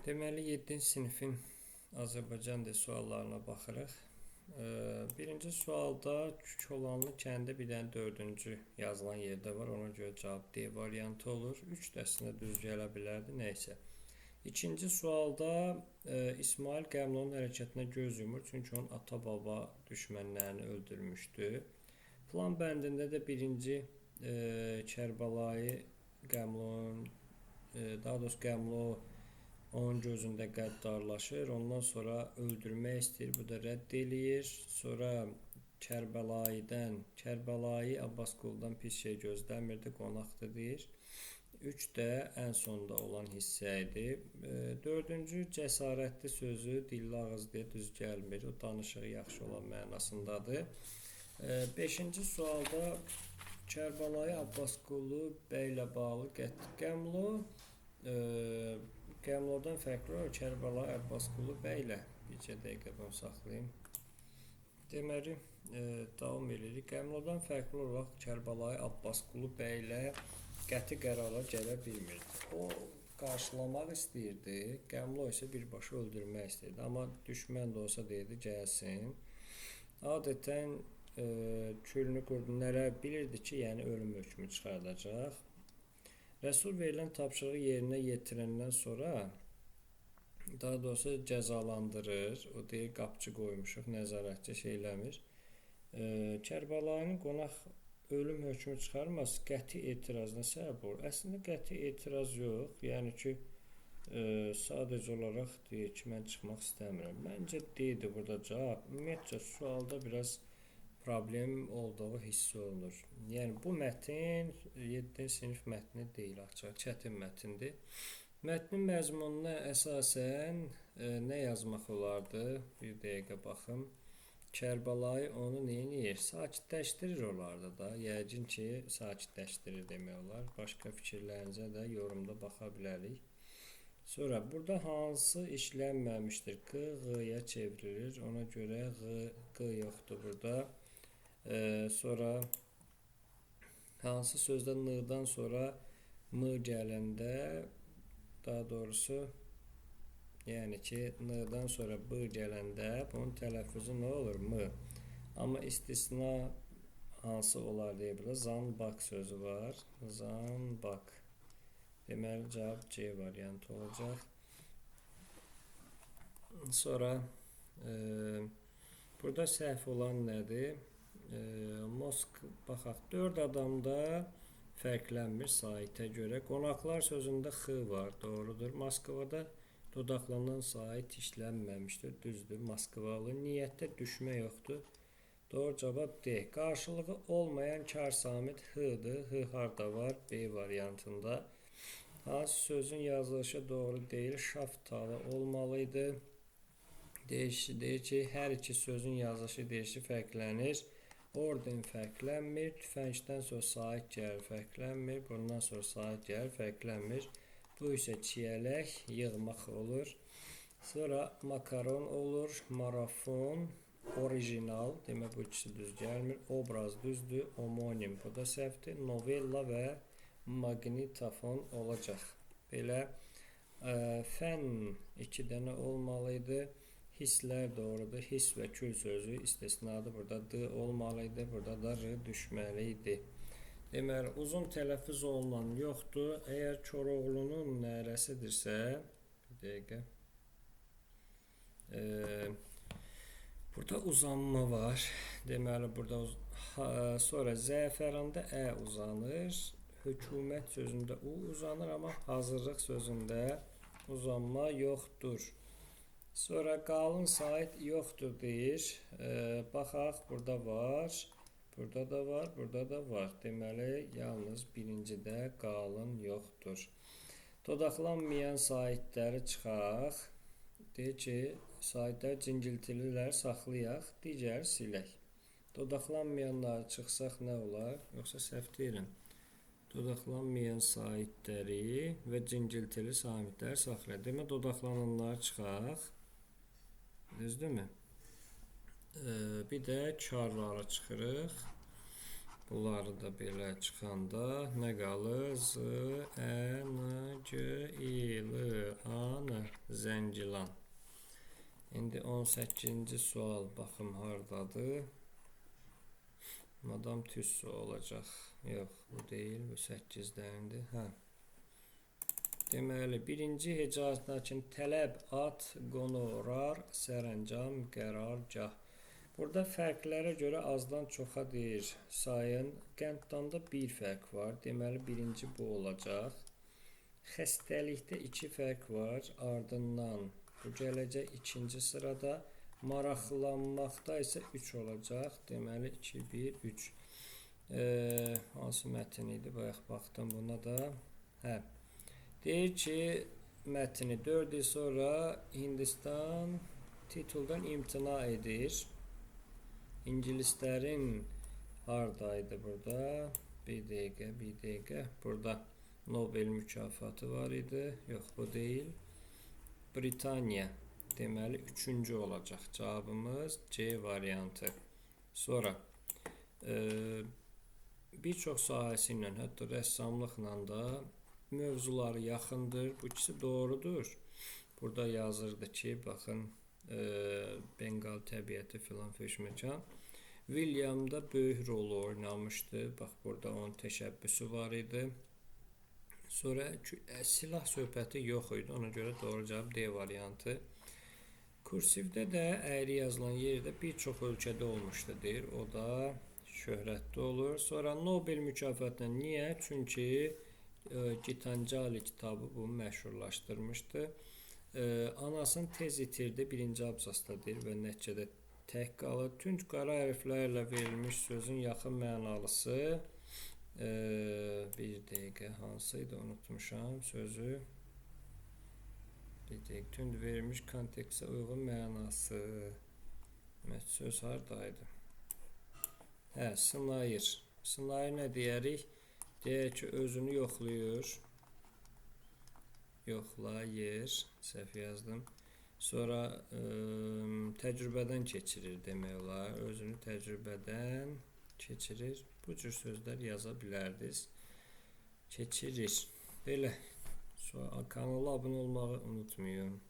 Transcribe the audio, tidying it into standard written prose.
Deməli 7-ci sinifin Azərbaycan dili suallarına baxırıq. Birinci sualda Kolanlı kəndi bir dənə 4-cü yazılan yerdə var. Ona görə cavab D variantı olur. 3 də əslində düz gələ bilərdi, nəysə. İkinci sualda İsmail Qəmlonun hərəkətinə göz yumur, çünki onun ata-baba düşmənlərini öldürmüşdü. Plan bəndində də birinci Kərbəlayı Qəmlon, daha doğrusu Qəmlo onun gözündə qəddarlaşır, ondan sonra öldürmək istəyir, bu da rədd eləyir. Sonra Kərbəlayı Abbasquludan pis şey gözləmirdi, qonaqdır deyir. 3 də ən sonda olan hissə idi. 4-cü cəsarətli sözü dilli ağızlıya düz gəlmir, o danışığı yaxşı olan mənasındadır. 5-ci sualda Kərbəlayı Abbasqulu bəylə bağlı Qəmlodan fərqli olaraq Kərbəlayı Abbasqulu bəylə bircə dəqiqə bunu saxlayayım. Deməli, davam edirik. Qəmlodan fərqli olaraq Kərbəlayı Abbasqulu bəylə qəti qərara gələ bilmirdi. O qarşılamaq istəyirdi, Qəmlo isə birbaşa öldürmək istəyirdi. Amma düşmən də olsa deyirdi gəlsin. Adətən külünü qurdunlara bilirdi ki, yəni ölüm hökmü çıxardacaq. Rəsul verilən tapşırığı yerinə yetirəndən sonra, daha doğrusu cəzalandırır. O deyir, qapçı qoymuşuq, nəzarətçi şeyləmir. Kərbəlayının qonaq ölüm hökmü çıxarması qəti etirazına səbəb olur. Əslində qəti etiraz yox. Yəni ki, sadəcə olaraq deyir ki, mən çıxmaq istəmirəm. Məncə deyildi burada cavab. Ümumiyyətcə, sualda biraz problem olduğu hiss olunur. Yəni, bu mətin 7-ci sinif mətni deyil, açıq, çətin mətindir. Mətnin məzmununa əsasən nə yazmaq olardı? Bir dəqiqə baxım. Kərbəlayı onu neyir? Sakitləşdirir olardı da. Yəqin ki, sakitləşdirir demək olar. Başqa fikirlərinizə də yorumda baxa bilərik. Sonra, burada hansı işlənməmişdir? Q, Ğ-ya çevrilir. Ona görə Q yoxdur burada. Sonra hansı sözdə N-dan sonra M gələndə, daha doğrusu yəni ki, N-dan sonra B gələndə bunun tələffüzü nə olur? M. Amma istisna hansı olar deyə bilər. Zanbaq sözü var. Zanbaq. Deməli, cavab C variantı olacaq. Sonra burada səhv olan nədir? Baxaq, 4 adamda fərqlənmir Saitə görə. Qonaqlar sözündə X var, doğrudur. Moskvada dodaqlanan Sait işlənməmişdir, düzdür. Moskvalı niyyətdə düşmə yoxdur. Doğru cavab D. Qarşılığı olmayan kar samit H-dır. H harda var? B variantında. Hansı sözün yazılışı doğru deyil? Şaftalı olmalıydı. Deyir ki, hər iki sözün yazılışı deyişi fərqlənir. Orden fərqlənmir. Tüfəngdən sonra Sait gəlir, fərqlənmir. Bundan sonra Sait gəlir, fərqlənmir. Bu isə çiyələk, yığmaq olur. Sonra makaron olur. Marafon, orijinal. Demək, bu ikisi düz gəlmir. Obraz düzdür. Homonim, bu da səhvdir. Novella və maqnitofon olacaq. Belə fən 2 dənə olmalıydı. Hisslər doğrudur. Hiss və kül sözü istisnadır. Burada D olmalıydı. Burada da R düşməliydi. Deməli, uzun tələffüz olunan yoxdur. Əgər Koroğlunun nərəsidirsə, bir dəqiqə. Burada uzanma var. Deməli, burada sonra zəfəranda Ə uzanır. Hökumət sözündə U uzanır, amma hazırlıq sözündə uzanma yoxdur. Sonra qalın Sait yoxdur deyir. Baxaq, burada var, burada da var, burada da var. Deməli, yalnız birincidə qalın yoxdur. Dodaqlanmayan Saitləri çıxaq. Deyir ki, Saitlər cingiltililər saxlayaq, digər silək. Dodaqlanmayanları çıxsaq nə olar? Yoxsa səhv deyirəm. Dodaqlanmayan Saitləri və cingiltili samitləri saxlayaq. Demə, dodaqlananları çıxaq. Düzdürmü? Bir də karları çıxırıq. Bunları da belə çıxanda nə qalır? Z, Ə, N, G, İ, L, A, N. Zəngilan. İndi 18-ci sual baxım hardadır? Madam Tussauds olacaq. Yox, bu deyil, bu 8-dəndir. Hə. Deməli, birinci hecayətdəki tələb, ad, qonorar, sərəncam, qərargah. Burada fərqlərə görə azdan çoxa deyir. Sayın, qəndanda bir fərq var. Deməli, birinci bu olacaq. Xəstəlikdə 2 fərq var. Ardından bu gələcək ikinci sırada. Maraqlanmaqda isə 3 olacaq. Deməli, 2, 1, 3. Hansı mətn idi? Bayaq baxdım buna da. Hə. Deyir ki, mətni 4 il sonra Hindistan tituldan imtina edir. İngilislərin hardaydı burada? Bir dəqiqə. Burada Nobel mükafatı var idi. Yox, bu deyil. Britaniya. Deməli, 3-cü olacaq. Cavabımız C variantı. Sonra bir çox sahəsi ilə, hətta rəssamlıqla da mövzuları yaxındır. Bu ikisi doğrudur. Burada yazırdı ki, baxın, Bengal təbiəti filan feşməkan. William da böyük rol oynamışdı. Bax, burada onun təşəbbüsü var idi. Sonra silah söhbəti yox idi. Ona görə doğru cavab D variantı. Kursivdə də əyri yazılan yerdə bir çox ölkədə olmuşdu deyir. O da şöhrətli olur. Sonra Nobel mükafatına niyə? Çünki Gitanjali kitabı bunu məşhurlaşdırmışdı. Anasını tez itirdi. Birinci abzasda deyir və nəticədə tək qalır. Tünc qara hərflərlə verilmiş sözün yaxın mənalısı. Bir dəqiqə, hansıydı unutmuşam sözü. Bir dəqiqə, tünd verilmiş kontekstə uyğun mənası. Söz hardaydı? Hə, sınayır. Sınayır nə deyərik? Deyək ki, özünü yoxlayır. Yoxlayır. Səhv yazdım. Sonra təcrübədən keçirir demək olar. Özünü təcrübədən keçirir. Bu cür sözlər yaza bilərdiniz. Keçirir. Belə. Sonra kanala abunə olmağı unutmayın.